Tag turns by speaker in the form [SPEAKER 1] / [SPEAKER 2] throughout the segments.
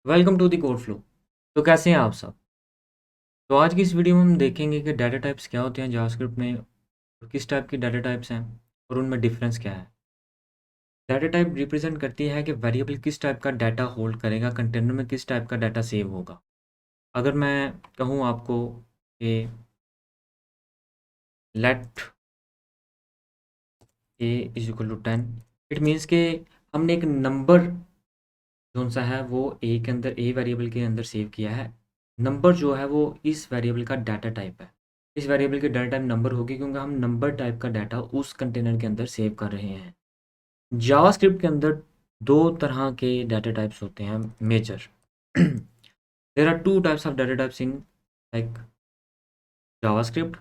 [SPEAKER 1] Welcome to the code flow. तो कैसे हैं आप सब? तो आज की इस वीडियो में हम देखेंगे कि डाटा टाइप्स क्या होते हैं जावास्क्रिप्ट में और किस टाइप की डाटा टाइप्स हैं और उनमें डिफरेंस क्या है। डाटा टाइप रिप्रेजेंट करती है कि वेरिएबल किस टाइप का डाटा होल्ड करेगा, कंटेनर में किस टाइप का डाटा सेव होगा। अगर मैं कहूँ आपको कि let a is equal to 10, it means कि हमने एक नंबर कौन सा है वो ए के अंदर, ए वेरिएबल के अंदर सेव किया है। नंबर जो है वो इस वेरिएबल का डाटा टाइप है। इस वेरिएबल की डाटा टाइप नंबर होगी क्योंकि हम नंबर टाइप का डाटा उस कंटेनर के अंदर सेव कर रहे हैं। जावास्क्रिप्ट के अंदर दो तरह के डाटा टाइप्स होते हैं major. There are two types of data types in like JavaScript.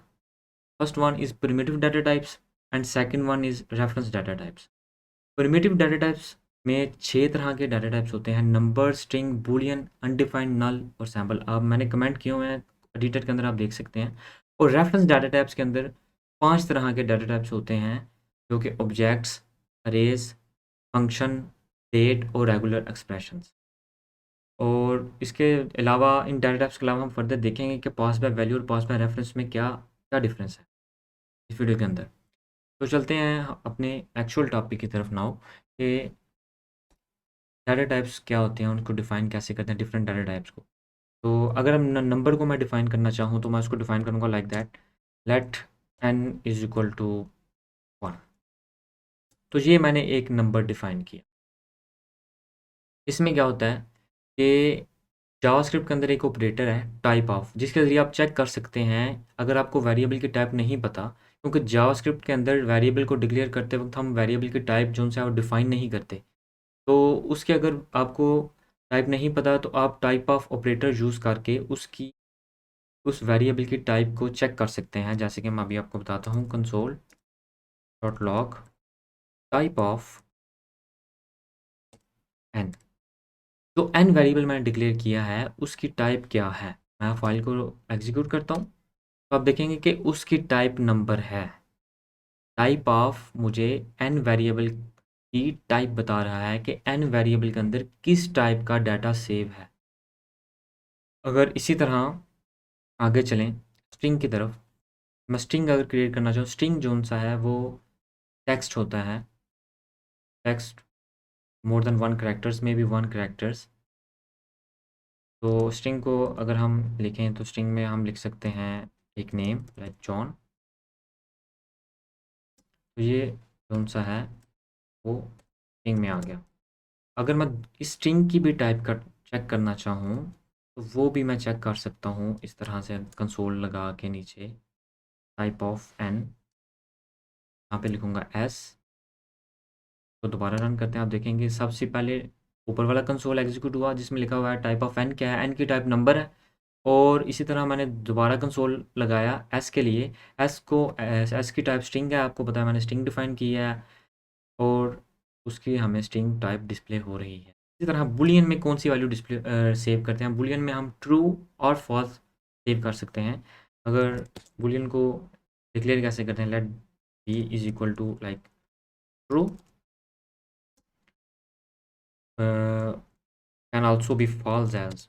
[SPEAKER 1] First one is primitive data types and second one is reference data types. Primitive data types में 6 तरह के डाटा टाइप्स होते हैं: number, string, Boolean, undefined, null और symbol. अब मैंने comment किए हुए हैं, एडिटर के अंदर आप देख सकते हैं। और रेफरेंस डाटा टाइप्स के अंदर 5 तरह के डाटा टाइप्स होते हैं जो कि ऑब्जेक्ट्स, अरेज, फंक्शन, डेट और रेगुलर एक्सप्रेशंस। और इसके अलावा इन डाटा टाइप्स के अलावा हम फर्दर देखेंगे कि पास बाय वैल्यू और पास बाय रेफरेंस में क्या क्या डिफरेंस है इस वीडियो के अंदर। तो चलते हैं अपने एक्चुअल टॉपिक की तरफ नाउ कि डाटा टाइप्स क्या होते हैं, उनको डिफ़ाइन कैसे करते हैं डिफरेंट डाटा टाइप्स को। तो अगर हम नंबर को मैं डिफ़ाइन करना चाहूँ तो मैं उसको डिफ़ाइन करूँगा like that, let n is equal to 1। तो ये मैंने एक नंबर डिफ़ाइन किया। इसमें क्या होता है कि जावास्क्रिप्ट के अंदर एक ऑपरेटर है टाइप ऑफ, जिसके ज़रिए आप चेक कर सकते हैं अगर आपको वेरिएबल की टाइप नहीं पता। क्योंकि जावास्क्रिप्ट के अंदर वेरिएबल को डिक्लेयर करते वक्त हम वेरिएबल की टाइप जो है वो डिफ़ाइन नहीं करते। तो उसके अगर आपको टाइप नहीं पता तो आप टाइप ऑफ ऑपरेटर यूज़ करके उसकी उस वेरिएबल की टाइप को चेक कर सकते हैं। जैसे कि मैं अभी आपको बताता हूँ, console dot log type of n. तो एन वेरिएबल मैंने डिक्लेयर किया है, उसकी टाइप क्या है। मैं फाइल को एग्जीक्यूट करता हूँ तो आप देखेंगे कि उसकी टाइप नंबर है। टाइप ऑफ मुझे एन वेरिएबल की टाइप बता रहा है कि एन वेरिएबल के अंदर किस टाइप का डाटा सेव है। अगर इसी तरह आगे चलें स्ट्रिंग की तरफ, मैं स्ट्रिंग अगर क्रिएट करना चाहूँ, स्ट्रिंग जोन सा है वो टेक्स्ट होता है। टेक्स्ट मोर देन 1 कैरेक्टर्स में भी 1 कैरेक्टर्स। तो स्ट्रिंग को अगर हम लिखें तो स्ट्रिंग में हम लिख सकते हैं एक नेम लाइक जॉन। तो ये जोन सा है वो स्ट्रिंग में आ गया। अगर मैं इस स्ट्रिंग की भी टाइप कर चेक करना चाहूँ तो वो भी मैं चेक कर सकता हूँ इस तरह से, कंसोल लगा के नीचे टाइप ऑफ एन, यहाँ पे लिखूँगा एस। तो दोबारा रन करते हैं, आप देखेंगे सबसे पहले ऊपर वाला कंसोल एग्जीक्यूट हुआ जिसमें लिखा हुआ है टाइप ऑफ एन क्या है, एन की टाइप नंबर है। और इसी तरह मैंने दोबारा कंसोल लगाया एस के लिए, एस को एस की टाइप स्ट्रिंग है, आपको पता है मैंने स्ट्रिंग डिफाइन की है और उसकी हमें स्ट्रिंग टाइप डिस्प्ले हो रही है। इसी तरह बुलियन में कौन सी वैल्यू डिस्प्ले सेव करते हैं, बुलियन में हम ट्रू और फॉल्स सेव कर सकते हैं। अगर बुलियन को डिक्लेयर कैसे करते हैं, let b is equal to like true, can also be false as,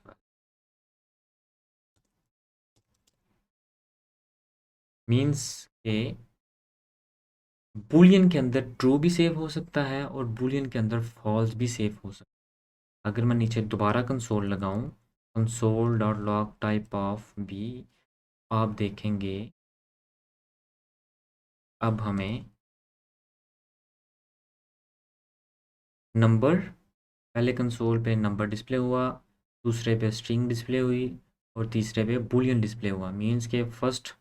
[SPEAKER 1] means के बूलियन के अंदर ट्रू भी सेव हो सकता है और बूलियन के अंदर फॉल्स भी सेव हो सकता है। अगर मैं नीचे दोबारा कंसोल लगाऊं, console dot log type of b, आप देखेंगे अब हमें नंबर, पहले कंसोल पे नंबर डिस्प्ले हुआ, दूसरे पे स्ट्रिंग डिस्प्ले हुई और तीसरे पे बूलियन डिस्प्ले हुआ। मीन्स के फर्स्ट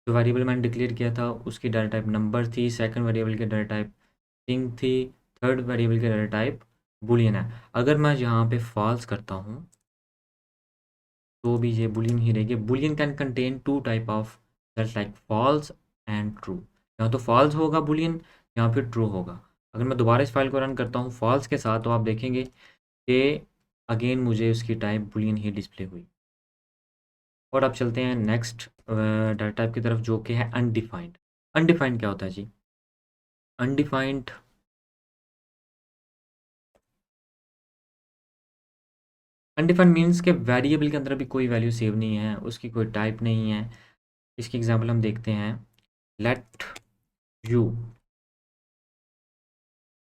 [SPEAKER 1] जो वेरिएबल मैंने डिक्लेयर किया था उसकी डाटा टाइप नंबर थी, सेकंड वेरिएबल की डाटा टाइप स्ट्रिंग थी, थर्ड वेरिएबल की डाटा टाइप बूलियन है। अगर मैं यहाँ पे फॉल्स करता हूँ तो भी ये बुलियन ही रहेगी। Boolean can contain two type of just like false and true. यहाँ तो फॉल्स होगा बुलियन, यहाँ पे ट्रू होगा। अगर मैं दोबारा इस फाइल को रन करता हूँ फॉल्स के साथ तो आप देखेंगे कि अगेन मुझे उसकी टाइप बुलियन ही डिस्प्ले हुई। और अब चलते हैं नेक्स्ट डाटा टाइप की तरफ जो कि है अनडिफाइंड। अनडिफाइंड क्या होता है जी? अनडिफाइंड अनडिफाइंड मीन्स के वेरिएबल के अंदर भी कोई वैल्यू सेव नहीं है, उसकी कोई टाइप नहीं है। इसकी एग्जांपल हम देखते हैं, लेट यू,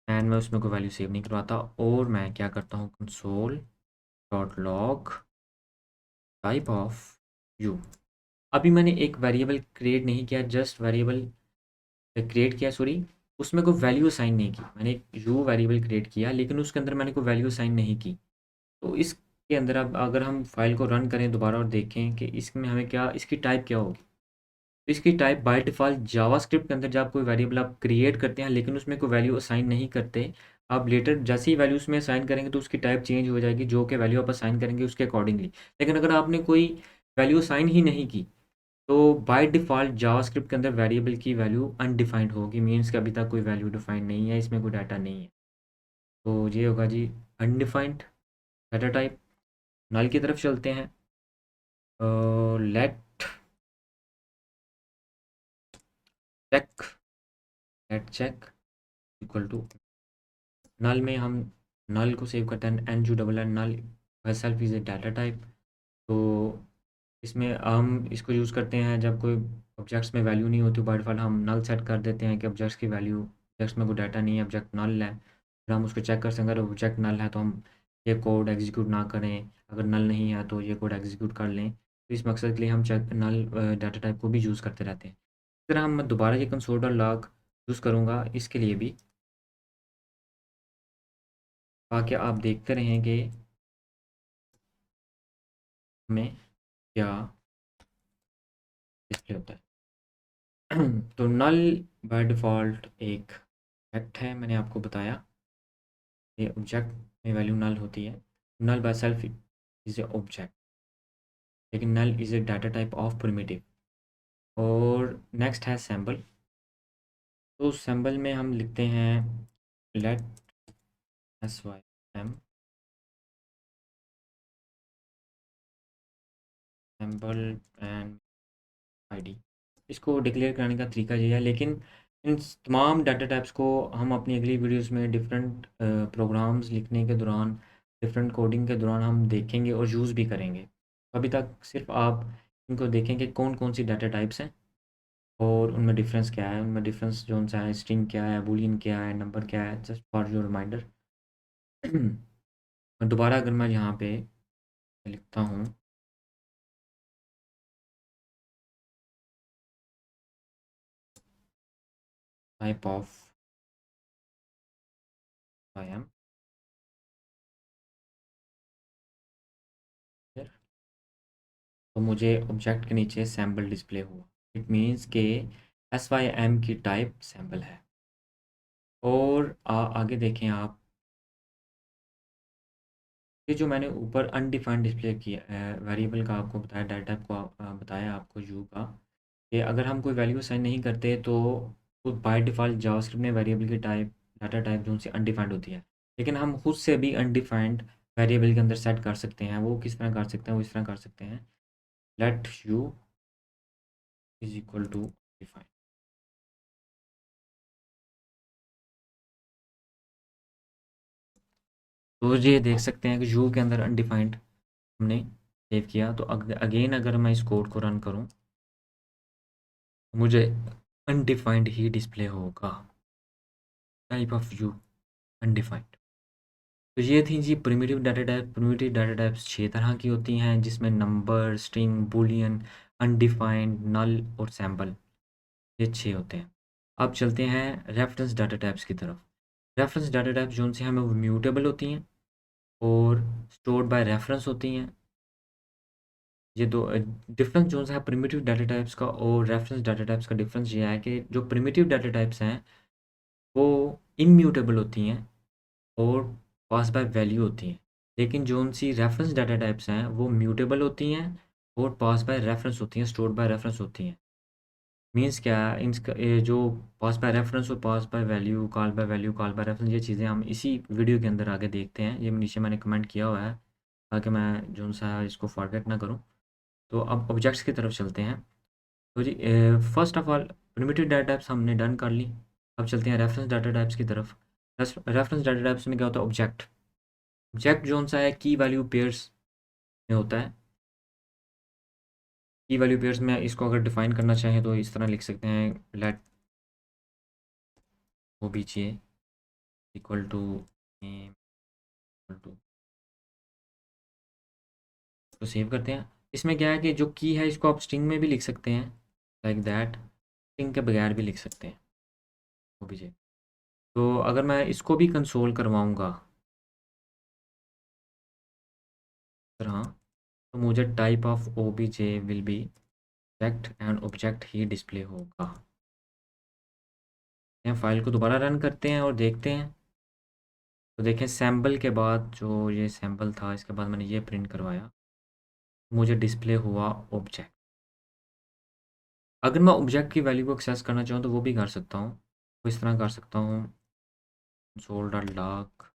[SPEAKER 1] एंड मैं उसमें कोई वैल्यू सेव नहीं करवाता और मैं क्या करता हूँ, console dot log type of you. अभी मैंने एक वेरिएबल क्रिएट नहीं किया, जस्ट वेरिएबल क्रिएट किया, सॉरी, उसमें कोई वैल्यू असाइन नहीं की। मैंने एक यू वेरिएबल क्रिएट किया लेकिन उसके अंदर मैंने कोई वैल्यू असाइन नहीं की। तो इसके अंदर अब अगर हम फाइल को रन करें दोबारा और देखें कि इसमें हमें क्या, इसकी टाइप क्या होगी, तो इसकी टाइप बाय डिफ़ॉल्ट जावास्क्रिप्ट के अंदर जब कोई वेरिएबल आप क्रिएट करते हैं लेकिन उसमें कोई वैल्यू असाइन नहीं करते, आप लेटर जैसे ही वैल्यू उसमें असाइन करेंगे तो उसकी टाइप चेंज हो जाएगी, जो कि वैल्यू आप असाइन करेंगे उसके अकॉर्डिंगली। लेकिन अगर आपने कोई वैल्यू असाइन ही नहीं की तो बाय डिफ़ॉल्ट जावास्क्रिप्ट के अंदर वेरिएबल की वैल्यू अनडिफाइंड होगी, मीन्स कि अभी तक कोई वैल्यू डिफाइंड नहीं है, इसमें कोई डाटा नहीं है। तो ये होगा जी अनडिफाइंड डाटा टाइप। नल की तरफ चलते हैं। Let check, let check equal to null में हम नल को सेव करते हैं, n u double l, null by self is a data type. तो इसमें हम इसको यूज़ करते हैं जब कोई ऑब्जेक्ट्स में वैल्यू नहीं होती, बाय डिफ़ॉल्ट हम नल सेट कर देते हैं कि ऑब्जेक्ट्स की वैल्यू, ऑब्जेक्ट्स में कोई डाटा नहीं है, ऑब्जेक्ट नल है, फिर हम उसको चेक कर सकें। अगर ऑब्जेक्ट नल है तो हम ये कोड एग्जीक्यूट ना करें, अगर नल नहीं है तो ये कोड एग्जीक्यूट कर लें। तो इस मकसद के लिए हम चेक नल डाटा टाइप को भी यूज़ करते रहते हैं। इस तरह हम, मैं दोबारा ये कंसोल डॉट लॉग यूज़ करूँगा इसके लिए भी, ताकि आप देखते रहें कि हमें क्या डिस्प्ले होता है। तो नल बाय डिफ़ॉल्ट एक फैक्ट है, मैंने आपको बताया, ये ऑब्जेक्ट में वैल्यू नल होती है। Null by self is a object, लेकिन null is a data type of primitive. और नेक्स्ट है सैम्बल। तो सैम्बल में हम लिखते हैं let S Y M symbol and ID. इसको डिक्लेयर करने का तरीका ये है, लेकिन इन तमाम डाटा टाइप्स को हम अपनी अगली वीडियोस में डिफरेंट प्रोग्राम्स लिखने के दौरान, डिफरेंट कोडिंग के दौरान हम देखेंगे और यूज़ भी करेंगे। अभी तक सिर्फ आप इनको देखेंगे कौन कौन सी डाटा टाइप्स हैं और उनमें डिफरेंस क्या है, उनमें डिफरेंस जो सा है, स्ट्रिंग क्या है, बूलियन क्या है, नंबर क्या है, जस्ट फॉर योर रिमाइंडर। दोबारा अगर मैं यहाँ पे लिखता हूँ टाइप ऑफ आई एम, तो मुझे ऑब्जेक्ट के नीचे सैम्पल डिस्प्ले हुआ। इट मीन्स के एस वाई एम की टाइप सैम्पल है। और आगे देखें आप, ये जो मैंने ऊपर अनडिफाइंड डिस्प्ले किया वेरिएबल का आपको बताया, डाटा टाइप को बताया आपको यू का, कि अगर हम कोई वैल्यू असाइन नहीं करते तो बाय डिफ़ॉल्ट जावास्क्रिप्ट में वेरिएबल की टाइप, डाटा टाइप जो उनसे अनडिफाइंड होती है। लेकिन हम खुद से भी अनडिफाइंड वेरिएबल के अंदर सेट कर सकते हैं। वो किस तरह कर सकते हैं, वो इस तरह कर सकते हैं, let u is equal to define. तो ये देख सकते हैं कि यू के अंदर अनडिफाइंड हमने सेव किया। तो अगेन अगर मैं इस कोड को रन करूं तो मुझे अनडिफाइंड ही डिस्प्ले होगा, टाइप ऑफ यू अनडिफाइंड। तो ये थी जी primitive data type. Primitive data types 6 तरह की होती हैं, जिसमें number, string, Boolean, undefined, null और सैम्पल, ये 6 होते हैं। अब चलते हैं रेफरेंस डाटा टाइप्स की तरफ। रेफरेंस डाटा टाइप्स जो उनसे हमें वो म्यूटेबल होती हैं और स्टोर्ड बाय रेफरेंस होती हैं। ये दो डिफरेंस जो है प्रिमिटिव डाटा टाइप्स का और रेफरेंस डाटा टाइप्स का डिफरेंस ये है कि जो प्रिमिटिव डाटा टाइप्स हैं वो इम्यूटेबल होती हैं और पास बाय वैल्यू होती हैं, लेकिन जो उनसी रेफरेंस डाटा टाइप्स हैं वो म्यूटेबल होती हैं और पास बाय रेफरेंस होती हैं, स्टोर्ड बाय रेफरेंस होती हैं। मीन्स क्या है, इनका ये जो पास बाय रेफरेंस और pass by value, call by value, call by reference, ये चीज़ें हम इसी वीडियो के अंदर आगे देखते हैं। ये नीचे मैंने कमेंट किया हुआ है ताकि मैं जो सा इसको फॉरगेट ना करूँ। तो अब ऑब्जेक्ट्स की तरफ चलते हैं। तो जी first of all primitive data types हमने डन कर ली। अब चलते हैं रेफरेंस डाटा टाइप्स की तरफ। रेफरेंस डाटा टाइप्स में क्या होता है, ऑब्जेक्ट। ऑब्जेक्ट जो सा है की वैल्यू पेयर्स में होता है। की वैल्यू पेयर्स में इसको अगर डिफाइन करना चाहें तो इस तरह लिख सकते हैं, let OBJ equal to name equal to, तो सेव करते हैं। इसमें क्या है कि जो की है इसको आप स्ट्रिंग में भी लिख सकते हैं, लाइक दैट, स्ट्रिंग के बगैर भी लिख सकते हैं ओबीजे। तो अगर मैं इसको भी कंसोल करवाऊंगा तरह, तो मुझे type of OBJ will be object and object he display होगा। हम फाइल को दोबारा रन करते हैं और देखते हैं। तो देखें सैम्पल के बाद जो ये सैम्पल था, इसके बाद मैंने ये प्रिंट करवाया, मुझे डिस्प्ले हुआ ऑब्जेक्ट। अगर मैं ऑब्जेक्ट की वैल्यू को एक्सेस करना चाहूँ तो वो भी कर सकता हूँ। तो इस तरह कर सकता हूँ, कंसोल डॉट लॉग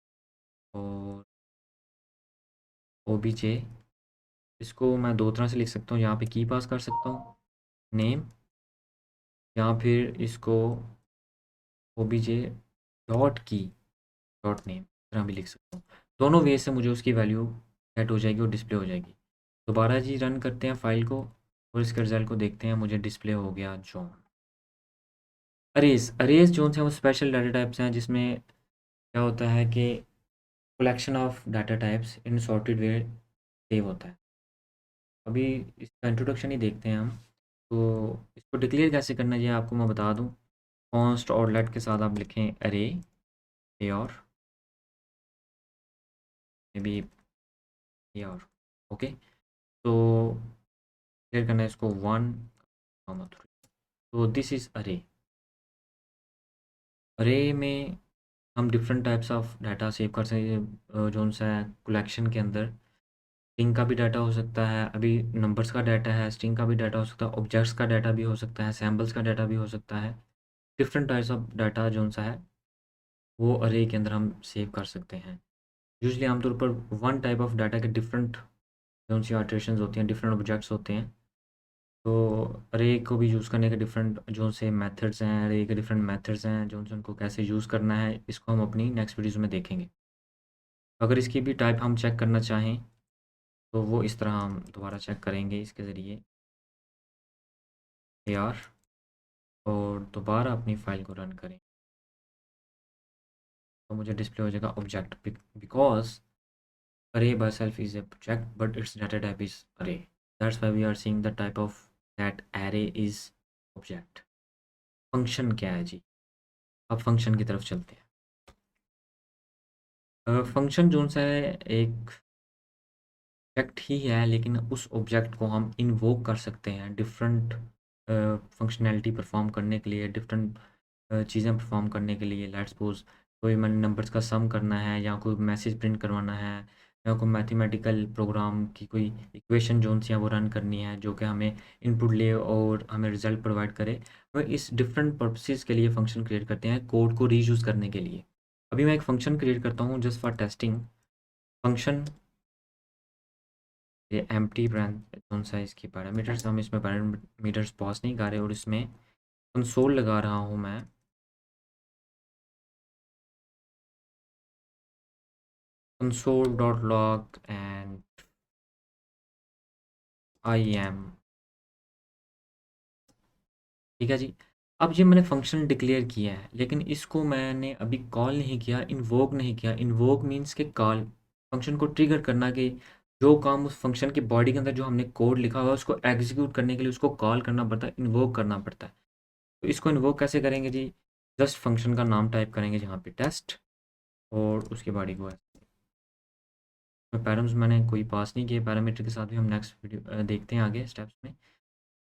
[SPEAKER 1] और ओबीजे। इसको मैं दो तरह से लिख सकता हूँ, यहाँ पे की पास कर सकता हूँ नेम, या फिर इसको ओबीजे डॉट की डॉट नेम तरह भी लिख सकता हूँ। दोनों वे से मुझे उसकी वैल्यू सेट हो जाएगी और डिस्प्ले हो जाएगी। दोबारा जी रन करते हैं फाइल को और इसके रिजल्ट को देखते हैं। मुझे डिस्प्ले हो गया जॉन। अरेज जोन है वो स्पेशल डाटा टाइप्स हैं जिसमें क्या होता है कि collection of data types in sorted way save होता है। अभी इसका इंट्रोडक्शन ही देखते हैं हम। तो इसको डिक्लेयर कैसे करना है ये आपको मैं बता दूं। कॉन्स्ट और लेट के साथ आप लिखें अरे ए और मे बी ए और ओके। तो क्लियर करना है इसको 1, 3। तो दिस इज़ अरे। अरे में हम different types of data save कर सकते हैं। जो सा है कलेक्शन के अंदर स्ट्रिंग का भी डाटा हो सकता है, अभी नंबर्स का डाटा है, स्ट्रिंग का भी डाटा हो सकता है, ऑब्जेक्ट्स का डाटा भी हो सकता है, सैम्पल्स का डाटा भी हो सकता है। डिफरेंट टाइप्स ऑफ डाटा जो सा है वो अरे के अंदर हम सेव कर सकते हैं। यूजली आमतौर पर वन टाइप ऑफ डाटा के डिफरेंट जो सी ऑटरेशंस होती हैं, डिफरेंट ऑब्जेक्ट्स होते हैं। तो अरे को भी यूज़ करने के डिफरेंट जो से मेथड्स हैं, अरे के डिफरेंट मेथड्स हैं जो से उनको कैसे यूज़ करना है, इसको हम अपनी नेक्स्ट वीडियोज़ में देखेंगे। अगर इसकी भी टाइप हम चेक करना चाहें तो वो इस तरह हम दोबारा चेक करेंगे इसके ज़रिए ए आर, और दोबारा अपनी फ़ाइल को रन करें तो मुझे डिस्प्ले हो जाएगा object, because array by itself is a project but its data type is array. That's why we are seeing the type of that array is object. Function क्या है जी? अब फंक्शन की तरफ चलते हैं। फंक्शन जो सा है एक ऑब्जेक्ट ही है, लेकिन उस ऑब्जेक्ट को हम इन्वोक कर सकते हैं डिफरेंट फंक्शनैलिटी परफॉर्म करने के लिए, डिफरेंट चीज़ें परफॉर्म करने के लिए। लेट्स सपोज कोई मैंने नंबर्स का सम करना है, या कोई मैसेज प्रिंट करवाना है, या कोई मैथमेटिकल प्रोग्राम की कोई इक्वेशन जोन सी है वो रन करनी है जो कि हमें इनपुट ले और हमें रिजल्ट प्रोवाइड करे। वह इस डिफरेंट पर्पसेस के लिए फंक्शन क्रिएट करते हैं कोड को रीयूज़ करने के लिए। अभी मैं एक फ़ंक्शन क्रिएट करता हूँ जस्ट फॉर टेस्टिंग। फंक्शन ये एम्प्टी ब्रांच कौन सा है, इसकी पैरामीटर्स हम इसमें पैरामीटर्स पास नहीं कर रहे, और इसमें कंसोल लगा रहा हूँ मैं। Console dot log and I am, ठीक है जी। अब ये मैंने फंक्शन डिक्लेयर किया है, लेकिन इसको मैंने अभी कॉल नहीं किया, इन्वोक नहीं किया। इन्वोक मीन्स के कॉल, फंक्शन को ट्रिगर करना कि जो काम उस फंक्शन के बॉडी के अंदर जो हमने कोड लिखा हुआ है उसको एग्जीक्यूट करने के लिए उसको कॉल करना पड़ता है, इन्वोक करना पड़ता है। तो इसको इन्वोक कैसे करेंगे जी? जस्ट फंक्शन का नाम टाइप करेंगे जहाँ पे टेस्ट, और उसकी बॉडी को है। पैरामीटर्स मैंने कोई पास नहीं किए पैरामीटर के साथ भी, हम नेक्स्ट वीडियो देखते हैं आगे स्टेप्स में।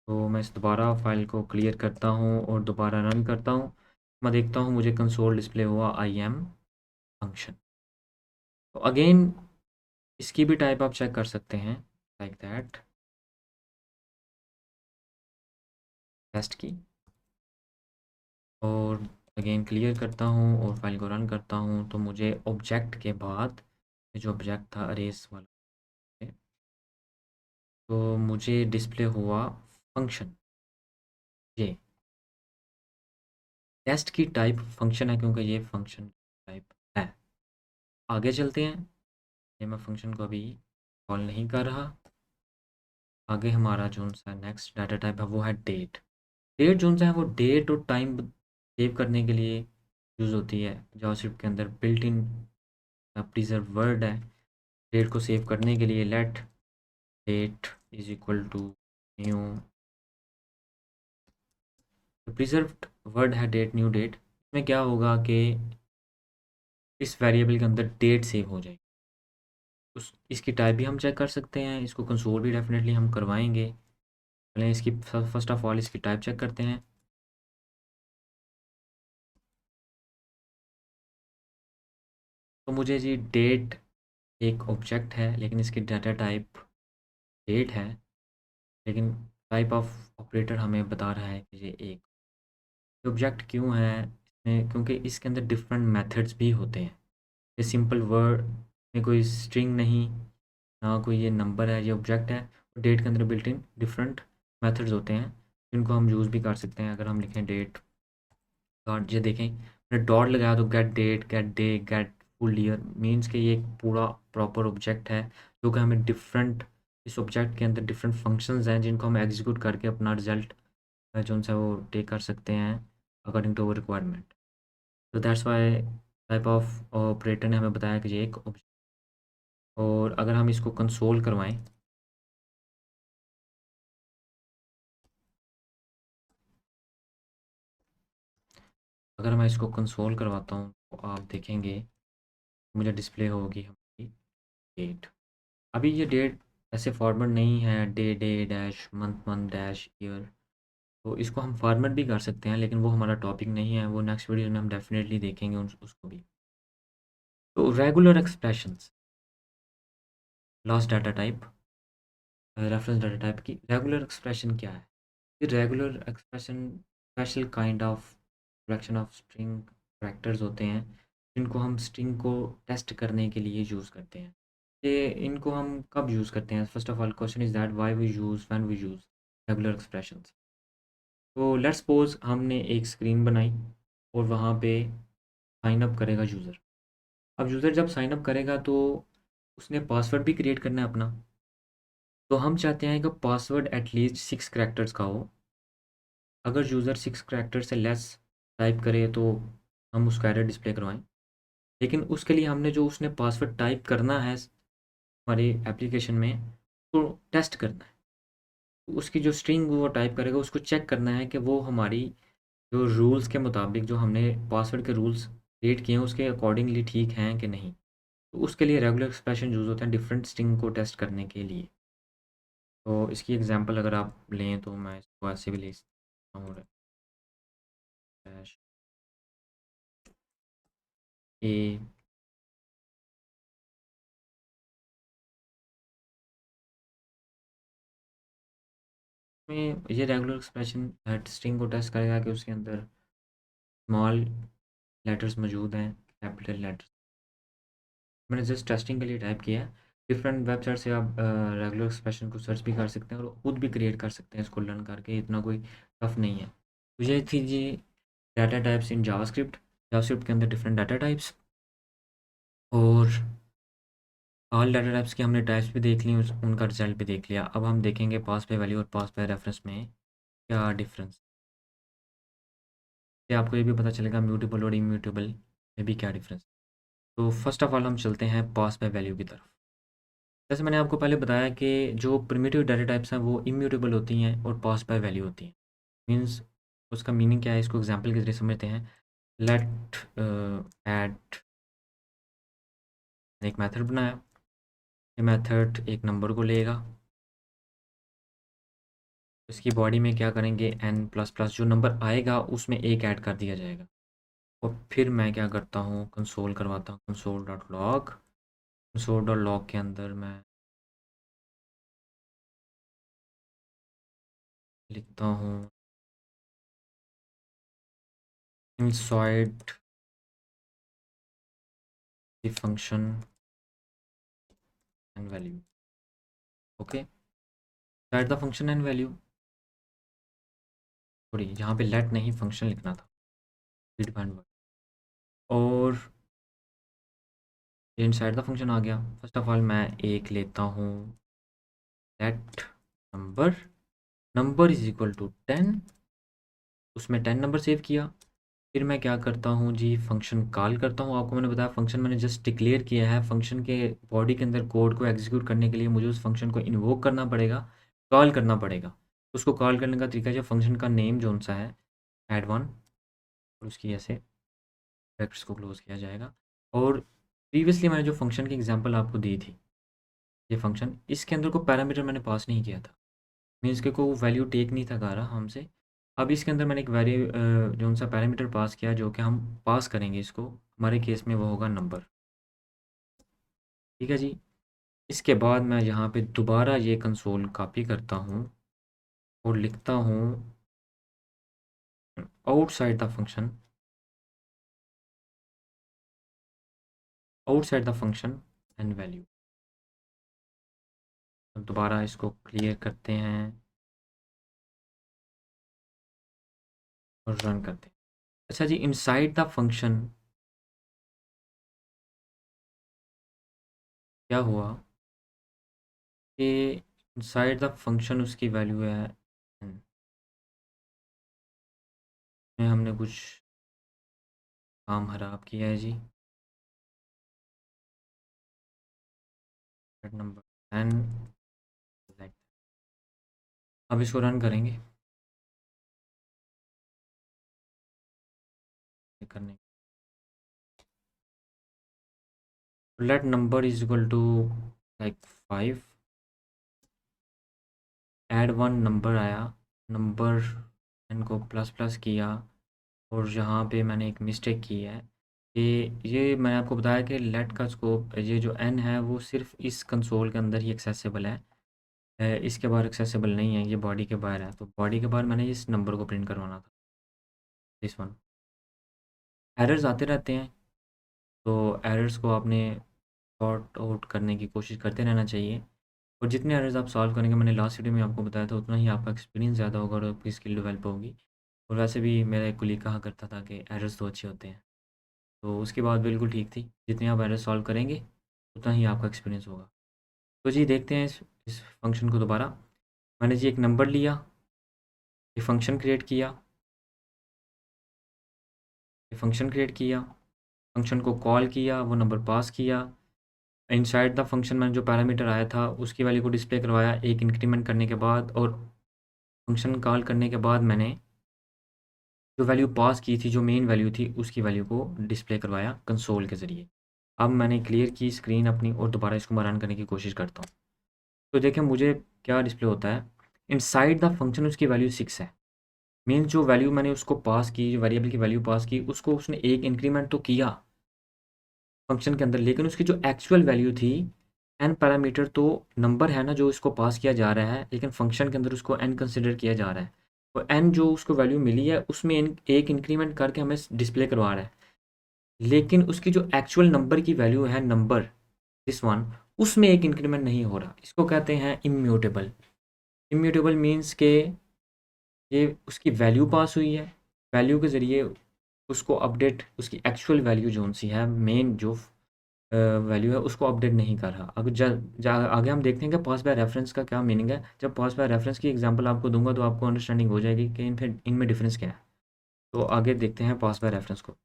[SPEAKER 1] तो मैं इस दोबारा फाइल को क्लियर करता हूँ और दोबारा रन करता हूँ। मैं देखता हूँ मुझे कंसोल डिस्प्ले हुआ आई एम फंक्शन। तो अगेन इसकी भी टाइप आप चेक कर सकते हैं, लाइक दैट टेस्ट की, और अगेन क्लियर करता हूँ और फाइल को रन करता हूँ तो मुझे ऑब्जेक्ट के बाद जो ऑब्जेक्ट था अरेस वाला, तो मुझे डिस्प्ले हुआ फंक्शन। ये टेस्ट की टाइप फंक्शन है क्योंकि ये फंक्शन टाइप है। आगे चलते हैं। ये मैं फंक्शन को अभी कॉल नहीं कर रहा। आगे हमारा जो सा नेक्स्ट डाटा टाइप है वो है डेट। डेट जो सा है वो डेट और टाइम सेव करने के लिए यूज़ होती है। जावास्क्रिप्ट के अंदर बिल्ट इन प्रिजर्व वर्ड है डेट को सेव करने के लिए। Let date is equal to new, preserved word है डेट न्यू डेट। इसमें क्या होगा कि इस वेरिएबल के अंदर डेट सेव हो जाएगी। उस इसकी टाइप भी हम चेक कर सकते हैं, इसको कंसोल भी डेफिनेटली हम करवाएंगे। पहले इसकी फर्स्ट ऑफ ऑल इसकी टाइप चेक करते हैं। तो मुझे जी डेट एक ऑब्जेक्ट है लेकिन इसकी डाटा टाइप डेट है, लेकिन टाइप ऑफ ऑपरेटर हमें बता रहा है कि ये एक ऑब्जेक्ट क्यों है इसमें, क्योंकि इसके अंदर डिफरेंट मेथड्स भी होते हैं। ये सिंपल वर्ड में कोई स्ट्रिंग नहीं, ना कोई ये नंबर है, ये ऑब्जेक्ट है। डेट के अंदर बिल्ट इन डिफरेंट मेथड्स होते हैं जिनको हम यूज़ भी कर सकते हैं। अगर हम लिखें डेट डॉट, ये देखें मैंने डॉट लगाया तो get date, get day, get full year, means कि ये एक पूरा प्रॉपर ऑब्जेक्ट है जो कि हमें डिफरेंट, इस ऑब्जेक्ट के अंदर डिफरेंट फंक्शंस हैं जिनको हम एग्जीक्यूट करके अपना रिजल्ट जो उनसे वो टेक कर सकते हैं अकॉर्डिंग टू अवर रिक्वायरमेंट। तो that's Y type of operator ने हमें बताया कि ये एक ऑब्जेक्ट। और अगर हम इसको कंसोल करवाएं, अगर मैं इसको कंसोल करवाता हूँ तो आप देखेंगे मुझे डिस्प्ले होगी हमारी डेट। अभी ये डेट ऐसे फॉर्मेट नहीं है, day day dash, month month dash, year. तो इसको हम फॉर्मेट भी कर सकते हैं लेकिन वो हमारा टॉपिक नहीं है, वो नेक्स्ट वीडियो में हम डेफिनेटली देखेंगे उसको भी। तो regular expressions, last data type, reference data type की रेगुलर एक्सप्रेशन क्या है? ये regular expression special kind of collection of string characters होते हैं जिनको हम स्ट्रिंग को टेस्ट करने के लिए यूज़ करते हैं। ये इनको हम कब यूज़ करते हैं? First of all question is that why we use, when we use regular expressions. तो लेट्स सपोज हमने एक स्क्रीन बनाई और वहाँ पे साइन अप करेगा यूज़र। अब यूज़र जब साइन अप करेगा तो उसने पासवर्ड भी क्रिएट करना है अपना। तो हम चाहते हैं कि पासवर्ड एटलीस्ट 6 कैरेक्टर्स का हो। अगर यूज़र 6 कैरेक्टर से लेस टाइप करे तो हम उसका एरर डिस्प्ले करवाएं। लेकिन उसके लिए हमने जो उसने पासवर्ड टाइप करना है हमारी एप्लीकेशन में, तो टेस्ट करना है। तो उसकी जो स्ट्रिंग वो टाइप करेगा उसको चेक करना है कि वो हमारी जो रूल्स के मुताबिक, जो हमने पासवर्ड के रूल्स क्रिएट किए हैं उसके अकॉर्डिंगली ठीक हैं कि नहीं। तो उसके लिए रेगुलर एक्सप्रेशन यूज़ होते हैं डिफरेंट स्ट्रिंग को टेस्ट करने के लिए। तो इसकी एग्जांपल अगर आप लें तो मैं इसको ऐसे भी ले सकता हूँ, ए में ये रेगुलर एक्सप्रेशन स्ट्रिंग को टेस्ट करेगा कि उसके अंदर स्मॉल लेटर्स मौजूद हैं, कैपिटल लेटर्स। मैंने जस्ट टेस्टिंग के लिए टाइप किया है। डिफरेंट वेबसाइट से आप रेगुलर एक्सप्रेशन को सर्च भी कर सकते हैं और खुद भी क्रिएट कर सकते हैं इसको लर्न करके, इतना कोई टफ नहीं है। तो ये थी जी data types in JavaScript. JavaScript के अंदर डिफरेंट डाटा टाइप्स और ऑल डाटा टाइप्स की हमने टाइप्स भी देख ली, उनका रिजल्ट भी देख लिया। अब हम देखेंगे पास बाय वैल्यू और पास बाय रेफरेंस में क्या डिफरेंस है। आपको ये भी पता चलेगा म्यूटेबल और इम्यूटेबल में भी क्या डिफरेंस। तो फर्स्ट ऑफ ऑल हम चलते हैं पास बाय वैल्यू की तरफ। जैसे मैंने आपको पहले बताया कि जो प्रिमिटिव डाटा टाइप्स हैं वो इम्यूटेबल होती हैं और पास बाय वैल्यू होती हैं। मीन्स उसका मीनिंग क्या है, इसको एग्जांपल के जरिए समझते हैं। लेट ऐड, एक मेथड बनाया, ये मेथड एक नंबर को लेगा, इसकी बॉडी में क्या करेंगे, एन प्लस प्लस जो नंबर आएगा उसमें एक ऐड कर दिया जाएगा। और फिर मैं क्या करता हूँ, कंसोल करवाता हूँ, console dot log. Console dot log के अंदर मैं लिखता हूँ inside the function and value. Okay, inside the function and value, sorry यहाँ पे लेट नहीं फंक्शन लिखना था, डिफाइंड वर्ड। और ये इनसाइड द फंक्शन आ गया। फर्स्ट ऑफ ऑल मैं एक लेता हूँ let number, number is equal to 10, उसमें 10 नंबर सेव किया। फिर मैं क्या करता हूँ जी, फंक्शन कॉल करता हूँ। आपको मैंने बताया फंक्शन मैंने जस्ट डिक्लेयर किया है, फंक्शन के बॉडी के अंदर कोड को एग्जीक्यूट करने के लिए मुझे उस फंक्शन को इन्वोक करना पड़ेगा, कॉल करना पड़ेगा। उसको कॉल करने का तरीका जो फंक्शन का नेम जो सा है ऐड वन, और उसकी ऐसे ब्रैकेट्स को क्लोज किया जाएगा। और प्रीवियसली मैंने जो फंक्शन की एग्जांपल आपको दी थी, ये फंक्शन, इसके अंदर को पैरामीटर मैंने पास नहीं किया था, मीन्स के को वैल्यू टेक नहीं था कर रहा हमसे। अब इसके अंदर मैंने एक जो सा पैरामीटर पास किया, जो कि हम पास करेंगे इसको, हमारे केस में वो होगा नंबर। ठीक है जी। इसके बाद मैं यहाँ पे दोबारा ये कंसोल कॉपी करता हूँ और लिखता हूँ outside the function, outside the function and value. दोबारा इसको क्लियर करते हैं और रन करते हैं। अच्छा जी, इनसाइड द फंक्शन क्या हुआ कि इनसाइड द फंक्शन उसकी वैल्यू है में हमने कुछ काम खराब किया है जी। नंबर 10, अब इसको रन करेंगे करने। Let number is equal to like 5, add one number आया, नंबर इनको प्लस प्लस किया। और यहाँ पे मैंने एक मिस्टेक की है कि ये मैंने आपको बताया कि लेट का स्कोप, ये जो एन है वो सिर्फ इस कंसोल के अंदर ही एक्सेसिबल है, इसके बाहर एक्सेसिबल नहीं है, ये बॉडी के बाहर है। तो बॉडी के बाहर मैंने इस नंबर को प्रिंट करवाना था, दिस वन। एरर्स आते रहते हैं, तो एरर्स को आपने सॉर्ट आउट करने की कोशिश करते रहना चाहिए। और जितने एरर्स आप सॉल्व करेंगे, मैंने लास्ट वीडियो में आपको बताया था, उतना ही आपका एक्सपीरियंस ज़्यादा होगा और आपकी स्किल डेवलप होगी। और वैसे भी मेरा एक कुलीग कहा करता था कि एरर्स तो अच्छे होते हैं, तो उसकी बात बिल्कुल ठीक थी। जितने आप एरर्स सॉल्व करेंगे उतना ही आपका एक्सपीरियंस होगा। तो जी देखते हैं इस फंक्शन को दोबारा। मैंने जी एक नंबर लिया, ये फंक्शन क्रिएट किया, ये फंक्शन क्रिएट किया, फंक्शन को कॉल किया, वो नंबर पास किया। इनसाइड द फंक्शन मैंने जो पैरामीटर आया था उसकी वैल्यू को डिस्प्ले करवाया एक इंक्रीमेंट करने के बाद, और फंक्शन कॉल करने के बाद मैंने जो वैल्यू पास की थी, जो मेन वैल्यू थी, उसकी वैल्यू को डिस्प्ले करवाया कंसोल के ज़रिए। अब मैंने क्लियर की स्क्रीन अपनी और दोबारा इसको मैं रन करने की कोशिश करता हूँ। तो देखें मुझे क्या डिस्प्ले होता है, इनसाइड द फंक्शन उसकी वैल्यू 6 है। मीन्स जो वैल्यू मैंने उसको पास की, जो वेरिएबल की वैल्यू पास की, उसको उसने एक इंक्रीमेंट तो किया फंक्शन के अंदर, लेकिन उसकी जो एक्चुअल वैल्यू थी, एन पैरामीटर तो नंबर है ना जो इसको पास किया जा रहा है, लेकिन फंक्शन के अंदर उसको एन कंसिडर किया जा रहा है। तो एन जो उसको वैल्यू मिली है उसमें एक इंक्रीमेंट करके हमें डिस्प्ले करवा रहा है, लेकिन उसकी जो एक्चुअल नंबर की वैल्यू है, नंबर दिस वन, उसमें एक इंक्रीमेंट नहीं हो रहा। इसको कहते हैं इम्यूटेबल। इम्यूटेबल मीन्स के ये उसकी वैल्यू पास हुई है, वैल्यू के ज़रिए उसको अपडेट, उसकी एक्चुअल वैल्यू जो सी है, मेन जो वैल्यू है, उसको अपडेट नहीं कर रहा। अब आगे हम देखते हैं कि पास बाय रेफरेंस का क्या मीनिंग है। जब पास बाय रेफरेंस की एग्जांपल आपको दूंगा तो आपको अंडरस्टैंडिंग हो जाएगी कि इनमें डिफरेंस क्या है। तो आगे देखते हैं पास बाय रेफरेंस को।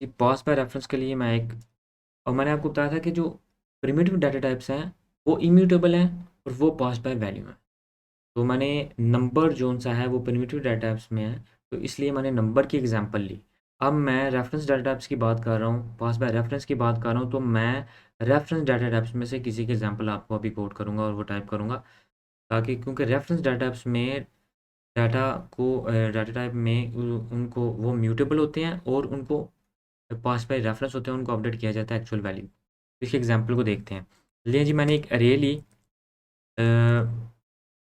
[SPEAKER 1] ये पास बाय रेफरेंस के लिए मैं एक, और मैंने आपको बताया था कि जो प्रिमिटिव डाटा टाइप्स हैं वो इम्यूटेबल हैं और वो पास बाय वैल्यू हैं। तो मैंने नंबर जोन सा है वो प्रिमिटिव डाटा टाइप्स में है, तो इसलिए मैंने नंबर की एग्जांपल ली। अब मैं रेफरेंस डाटा टाइप्स की बात कर रहा हूँ, पास बाय रेफरेंस की बात कर रहा हूँ, तो मैं रेफरेंस डाटा टाइप्स में से किसी के एग्जांपल आपको अभी कोड करूँगा और वो टाइप करूँगा, ताकि क्योंकि रेफरेंस डाटा टाइप्स में डाटा को डाटा टाइप में उनको वो म्यूटेबल होते हैं और उनको पास बाय रेफरेंस होते हैं, उनको अपडेट किया जाता है एक्चुअल वैल्यू। इसके एग्जांपल को देखते हैं। लिए जी मैंने एक अरे ली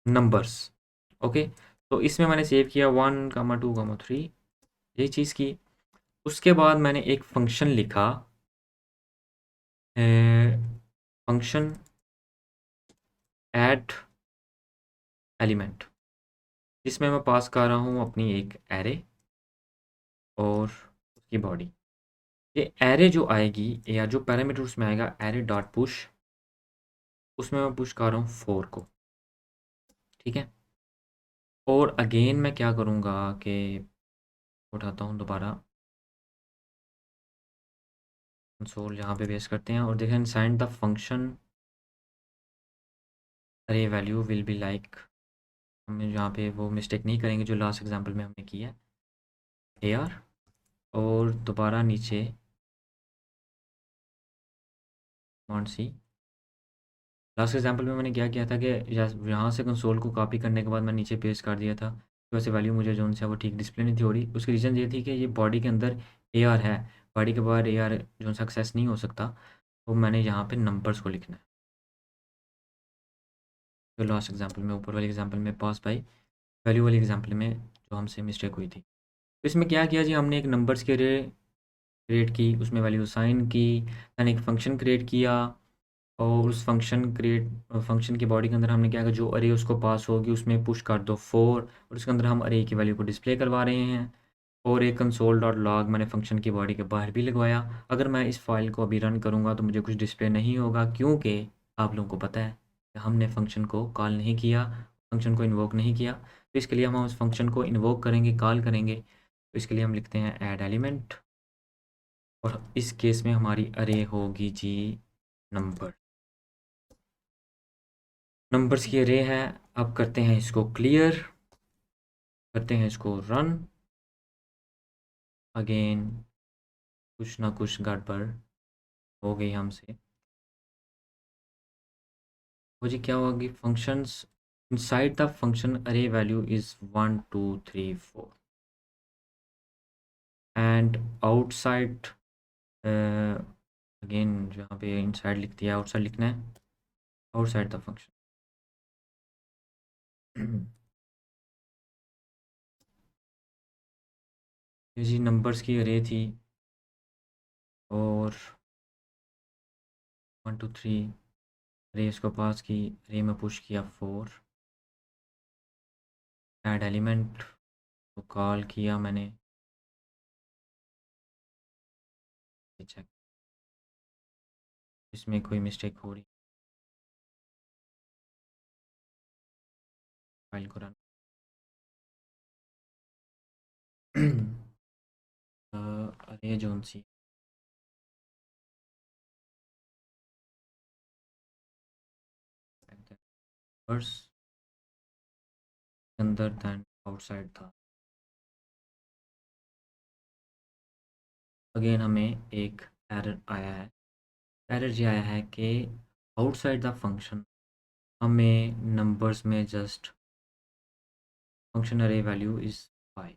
[SPEAKER 1] नंबर्स, ओके। तो इसमें मैंने सेव किया 1, 2, 3, ये चीज़ की। उसके बाद मैंने एक फंक्शन लिखा, फंक्शन ऐड एलिमेंट, जिसमें मैं पास कर रहा हूँ अपनी एक एरे और उसकी बॉडी। ये एरे जो आएगी या जो पैरामीटर उसमें आएगा एरे डॉट पुश, उसमें मैं पुश कर रहा हूँ 4 को, ठीक है। और अगेन मैं क्या करूँगा कि उठाता हूँ दोबारा कंसोल, यहाँ पे बेस करते हैं और देखें इनसाइड द फंक्शन अरे वैल्यू विल बी लाइक, हम यहाँ पे वो मिस्टेक नहीं करेंगे जो लास्ट एग्जांपल में हमने किया है AR। और दोबारा नीचे कमांड सी, लास्ट एग्जांपल में मैंने क्या किया था कि यहाँ से कंसोल को कॉपी करने के बाद मैं नीचे पेस्ट कर दिया था, तो वैसे वैल्यू मुझे जो सा वो ठीक डिस्प्ले नहीं थी हो रही। उसकी रीज़न ये थी कि ये बॉडी के अंदर AR है, बॉडी के बाहर AR जो सा एक्सेस नहीं हो सकता, तो मैंने यहाँ पे नंबर्स को लिखना है। तो लास्ट एग्जांपल में, ऊपर वाले एग्जांपल में पास बाई वैल्यू वाली एग्जांपल में जो हमसे मिस्टेक हुई थी, तो इसमें क्या किया जी, हमने एक नंबर्स के रे क्रिएट की, उसमें वैल्यू साइन की, दैन एक फंक्शन क्रिएट किया और उस फंक्शन की बॉडी के अंदर हमने क्या किया, जो अरे उसको पास होगी उसमें पुश कर दो 4, और उसके अंदर हम अरे की वैल्यू को डिस्प्ले करवा रहे हैं। और एक कंसोल डॉट लॉग मैंने फंक्शन की बॉडी के बाहर भी लगवाया। अगर मैं इस फाइल को अभी रन करूँगा तो मुझे कुछ डिस्प्ले नहीं होगा, क्योंकि आप लोगों को पता है कि हमने फंक्शन को कॉल नहीं किया, फंक्शन को इन्वोक नहीं किया। तो इसके लिए हम उस फंक्शन को इन्वोक करेंगे, कॉल करेंगे, तो इसके लिए हम लिखते हैं ऐड एलिमेंट, और इस केस में हमारी अरे होगी जी नंबर, नंबर्स की अरे है। अब करते हैं इसको क्लियर, करते हैं इसको रन। अगेन कुछ ना कुछ गड़बड़ हो गई हमसे। वो जी क्या होगी, फंक्शंस इनसाइड द फंक्शन अरे value is 1 2 3 4 and outside, again जहाँ पे इनसाइड लिख दिया आउटसाइड लिखना है, आउटसाइड द फंक्शन। ये जी नंबर्स की अरे थी और 1 2 3 अरे इसको पास की, अरे में पुश किया 4, ऐड एलिमेंट को कॉल किया मैंने, चेक इसमें कोई मिस्टेक हो रही, फाइल को रन अरे जोन सी फर्स्ट अंदर दैन आउटसाइड था। अगेन हमें एक एरर आया है, एरर ये आया है कि आउटसाइड द फंक्शन हमें नंबर्स में जस्ट फंक्शन अरे वैल्यू इज़ 5।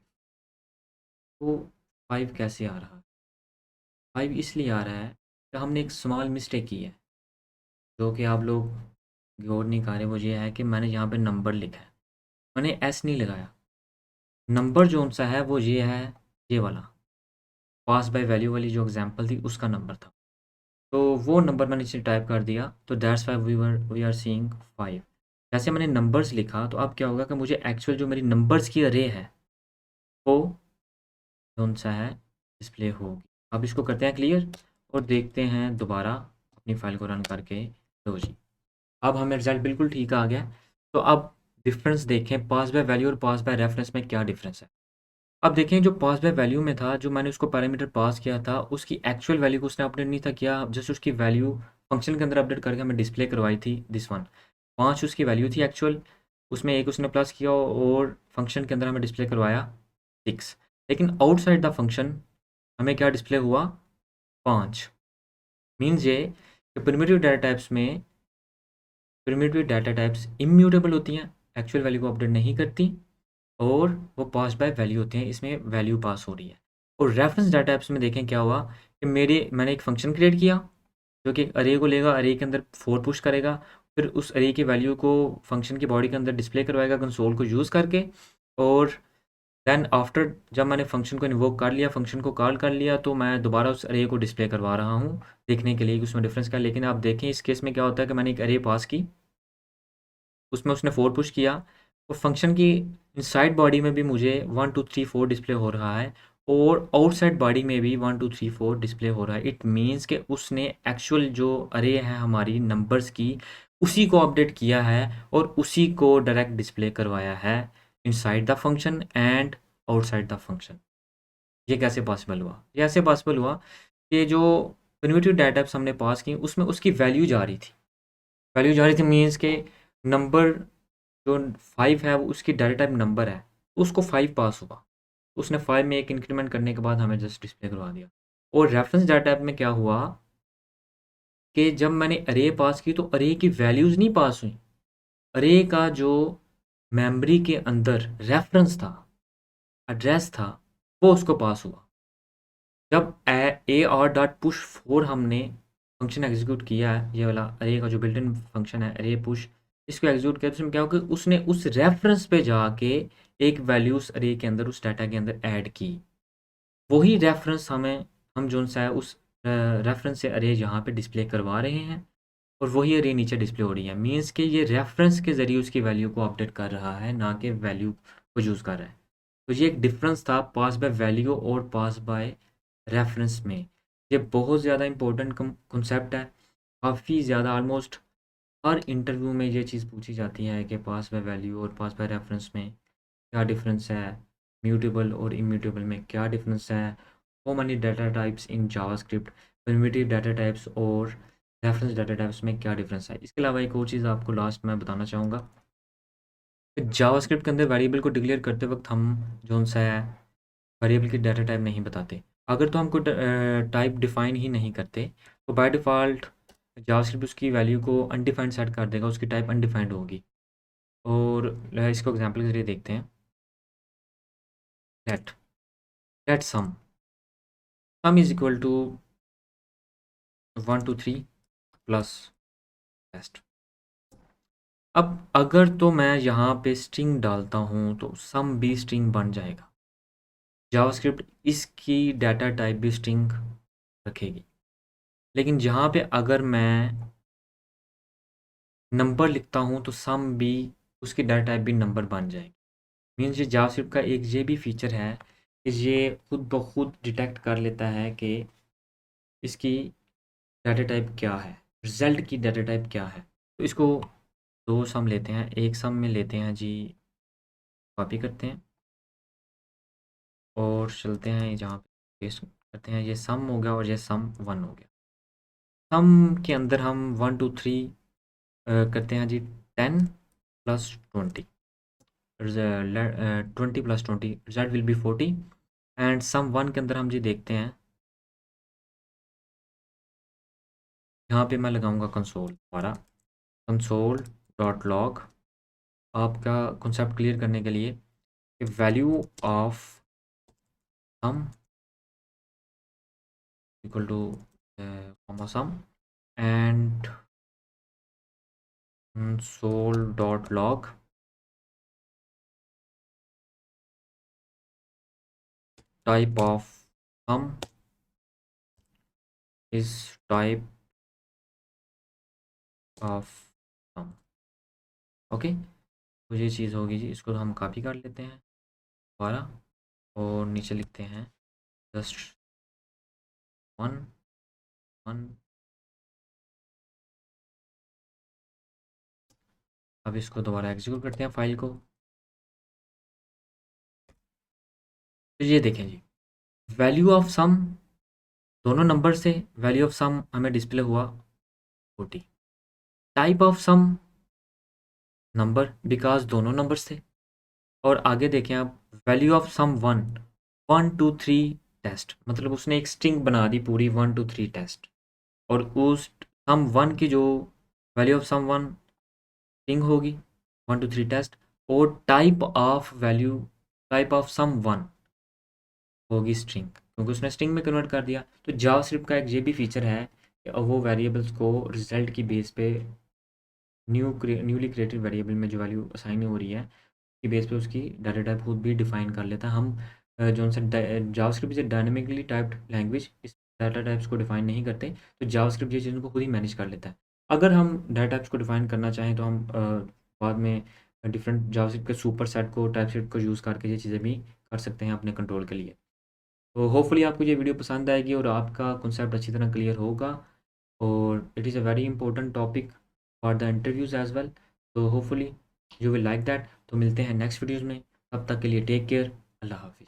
[SPEAKER 1] तो 5 कैसे आ रहा है, 5 इसलिए आ रहा है कि हमने एक स्मॉल मिस्टेक की है, जो कि आप लोग गौर नहीं कर रहे। वो ये है कि मैंने यहाँ पे नंबर लिखा है, मैंने एस नहीं लगाया। नंबर जो सा है वो ये है, ये वाला पास बाय वैल्यू वाली जो एग्जांपल थी उसका नंबर था, तो वो नंबर मैंने नीचे टाइप कर दिया, तो that's why we are seeing 5। जैसे मैंने नंबर्स लिखा तो अब क्या होगा कि मुझे एक्चुअल जो मेरी नंबर्स की अरे है वो कौन सा है डिस्प्ले होगी। अब इसको करते हैं क्लियर और देखते हैं दोबारा अपनी फाइल को रन करके। लो जी, अब हमें रिजल्ट बिल्कुल ठीक आ गया। तो अब डिफरेंस देखें, पास बाय वैल्यू और पास बाय रेफरेंस में क्या डिफरेंस है। अब देखें जो पास बाय वैल्यू में था, जो मैंने उसको पैरामीटर पास किया था उसकी एक्चुअल वैल्यू को उसने अपडेट नहीं था किया, जस्ट उसकी वैल्यू फंक्शन के अंदर अपडेट करके हमें डिस्प्ले करवाई थी दिस वन। 5 उसकी वैल्यू थी एक्चुअल, उसमें एक उसने प्लस किया और फंक्शन के अंदर हमें डिस्प्ले करवाया 6। लेकिन आउटसाइड द फंक्शन हमें क्या डिस्प्ले हुआ 5। मीन्स ये कि प्रिमिटिव डाटा टाइप्स इम्यूटेबल होती हैं, एक्चुअल वैल्यू को अपडेट नहीं करती, और वो पास बाय वैल्यू होते हैं, इसमें वैल्यू पास हो रही है। और रेफरेंस डाटा टाइप्स में देखें क्या हुआ कि मैंने एक फंक्शन क्रिएट किया जो कि अरे को लेगा, अरे के अंदर 4 पुश करेगा, फिर उस अरे की वैल्यू को फंक्शन की बॉडी के अंदर डिस्प्ले करवाएगा कंसोल को यूज़ करके। और देन आफ्टर जब मैंने फंक्शन को इन्वोक कर लिया, फंक्शन को कॉल कर लिया, तो मैं दोबारा उस अरे को डिस्प्ले करवा रहा हूँ देखने के लिए कि उसमें डिफरेंस क्या है। लेकिन आप देखें इस केस में क्या होता है कि मैंने एक अरे पास की, उसमें उसने 4 पुश किया, और फंक्शन की इनसाइड बॉडी में भी मुझे 1 2 3 4 डिस्प्ले हो रहा है, और आउटसाइड बॉडी में भी 1 2 3 4 डिस्प्ले हो रहा है। इट मीन्स कि उसने एक्चुअल जो अरे है हमारी नंबर्स की, उसी को अपडेट किया है और उसी को डायरेक्ट डिस्प्ले करवाया है inside the function and outside the function. ये कैसे पॉसिबल हुआ? ये ऐसे पॉसिबल हुआ कि जो प्रिमिटिव डाटा टाइप्स हमने पास की उसमें उसकी वैल्यू जा रही थी। वैल्यू जा रही थी मीन्स के नंबर जो 5 है वो उसकी डाटा टाइप नंबर है, उसको 5 पास हुआ। उसने 5 में एक इंक्रीमेंट करने के बाद हमें जस्ट डिस्प्ले करवा दिया। और रेफरेंस डाटा टाइप में क्या हुआ कि जब मैंने अरे पास की तो अरे की वैल्यूज़ नहीं पास हुई, अरे का जो मेमोरी के अंदर रेफरेंस था, एड्रेस था, वो उसको पास हुआ। जब ए आर डॉट पुश 4 हमने फंक्शन एग्जीक्यूट किया है, ये वाला अरे का जो बिल्ट इन फंक्शन है अरे पुश, इसको एग्जीक्यूट किया तो उसमें क्या होगा, उसने उस रेफरेंस पे जाके एक वैल्यूज अरे के अंदर उस डाटा के अंदर ऐड की। वही रेफरेंस हम जोन सा है उस रेफरेंस से अरे यहाँ पे डिस्प्ले करवा रहे हैं और वही अरे नीचे डिस्प्ले हो रही है। मीन्स कि ये रेफरेंस के ज़रिए उसकी वैल्यू को अपडेट कर रहा है, ना कि वैल्यू को यूज़ कर रहा है। तो ये एक डिफरेंस था पास बाय वैल्यू और पास बाय रेफरेंस में। ये बहुत ज़्यादा इंपॉर्टेंट कंसेप्ट है, काफ़ी ज़्यादा, ऑलमोस्ट हर इंटरव्यू में ये चीज़ पूछी जाती है कि पास बाय वैल्यू और पास बाय रेफरेंस में क्या डिफरेंस है, म्यूटेबल और इम्यूटेबल में क्या डिफरेंस है, how many data types in JavaScript, primitive data types और रेफरेंस डाटा टाइप्स में क्या डिफरेंस है। इसके अलावा एक और चीज़ आपको लास्ट में बताना चाहूँगा, जावास्क्रिप्ट के अंदर वेरिएबल को डिक्लेयर करते वक्त हम जोन सा है वेरिएबल की डाटा टाइप नहीं बताते। अगर तो हमको टाइप डिफाइन ही नहीं करते तो बाय डिफ़ॉल्ट जावास्क्रिप्ट उसकी वैल्यू को अनडिफाइंड सेट कर देगा, उसकी टाइप अनडिफाइंड होगी। और इसको एग्जांपल के जरिए देखते हैं। Let let sum is equal to 1 2 3 plus test. अब अगर तो मैं यहाँ पे स्ट्रिंग डालता हूँ तो सम भी स्ट्रिंग बन जाएगा। जावास्क्रिप्ट इसकी डाटा टाइप भी स्ट्रिंग रखेगी। लेकिन जहाँ पे अगर मैं नंबर लिखता हूँ तो सम भी उसकी डाटा टाइप भी नंबर बन जाएगी। मीन्स ये जावास्क्रिप्ट का एक ये भी फीचर है कि ये खुद ब खुद डिटेक्ट कर लेता है कि इसकी डाटा टाइप क्या है, रिजल्ट की डाटा टाइप क्या है। तो इसको दो सम लेते हैं, एक सम में लेते हैं जी, कॉपी करते हैं और चलते हैं जहाँ पे पेस्ट करते हैं। ये सम हो गया और ये सम 1 हो गया। सम के अंदर हम 1 2 3 करते हैं जी 10 plus 20, 20 plus 20 result will be 40। And sum 1 के अंदर हम जी देखते हैं, यहाँ पे मैं लगाऊंगा कंसोल दोबारा, कंसोल डॉट लॉग, आपका कॉन्सेप्ट क्लियर करने के लिए, value of sum equal to comma sum and console dot log type of sum is type of sum। Okay, तो ये चीज़ होगी जी, इसको हम कॉपी कर लेते हैं दोबारा और नीचे लिखते हैं जस्ट 1 1। अब इसको दोबारा एग्जीक्यूट करते हैं फाइल को। तो ये देखें जी, वैल्यू ऑफ सम दोनों नंबर से वैल्यू ऑफ सम हमें डिस्प्ले हुआ 40। Type of sum number because दोनों नंबर से। और आगे देखें आप, वैल्यू ऑफ सम 1 1 2 3 टेस्ट, मतलब उसने एक स्ट्रिंग बना दी पूरी 1 2 3 टेस्ट। और उस सम 1 की जो वैल्यू ऑफ सम 1 स्ट्रिंग होगी 1 2 3 टेस्ट, और टाइप ऑफ सम 1 होगी स्ट्रिंग, क्योंकि उसने स्ट्रिंग में कन्वर्ट कर दिया। तो जावास्क्रिप्ट का एक ये भी फीचर है कि अब वो वेरिएबल्स को रिजल्ट की बेस पे न्यूली क्रिएटेड वेरिएबल में जो वैल्यू असाइन हो रही है की बेस पे उसकी डाटा टाइप खुद भी डिफाइन कर लेता है। हम जो सा JavaScript is dynamically typed language, इस डाटा टाइप्स को डिफाइन नहीं करते, तो जावास्क्रिप्ट ये चीज़ों को खुद ही मैनेज कर लेता है। अगर हम डाटा टाइप्स को डिफाइन करना चाहें तो हम बाद में डिफरेंट जावास्क्रिप्ट के सुपर सेट को टाइप सेट को यूज़ करके ये चीज़ें भी कर सकते हैं अपने कंट्रोल के लिए। तो होपफुली आपको ये वीडियो पसंद आएगी और आपका कॉन्सेप्ट अच्छी तरह क्लियर होगा, और it is a very important topic for the interviews as well. तो hopefully you will like that. तो मिलते हैं नेक्स्ट वीडियोज़ में, तब तक के लिए टेक केयर, अल्लाह हाफिज़।